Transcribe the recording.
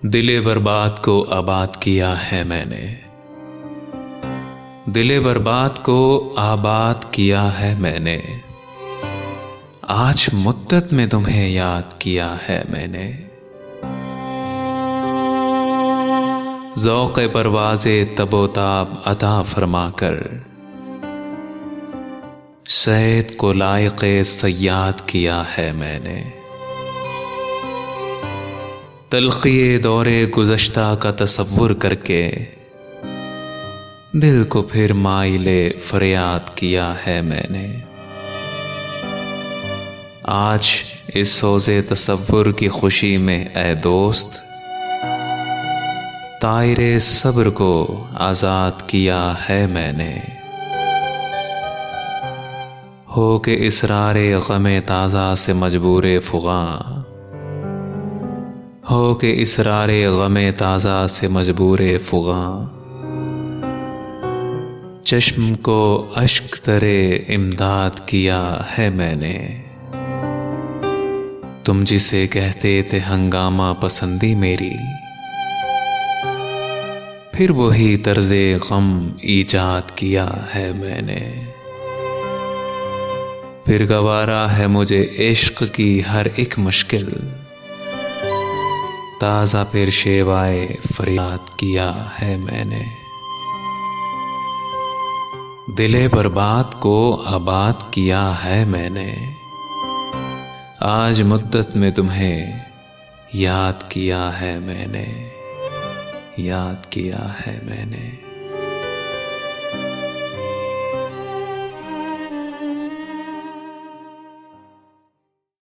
दिले बर्बाद को आबाद किया है मैंने, दिले बर्बाद को आबाद किया है मैंने। आज मुद्दत में तुम्हें याद किया है मैंने। ज़ौक़े परवाज़े तबोताब अता फरमाकर सैद को लायक़े सय्याद किया है मैंने। तलख़ी दौरे गुज़श्ता का तसव्वुर करके दिल को फिर माइले फरियाद किया है मैंने। आज इस सोज़े तसव्वुर की खुशी में ऐ दोस्त, तायरे सब्र को आज़ाद किया है मैंने। हो के इसरारे ग़मे ताज़ा से मजबूरे फ़ुग़ा, हो के इसरारे ग़मे ताज़ा से मजबूरे फ़ुग़ा। चश्म को अश्क तरे इमदाद किया है मैंने। तुम जिसे कहते थे हंगामा पसंदी मेरी, फिर वही तर्ज़े ग़म ईजाद किया है मैंने। फिर गवारा है मुझे इश्क की हर एक मुश्किल, ताज़ा फिर शेवाए फरियाद किया है मैंने। दिले बर्बाद को आबाद किया है मैंने। आज मुद्दत में तुम्हें याद किया है मैंने, याद किया है मैंने।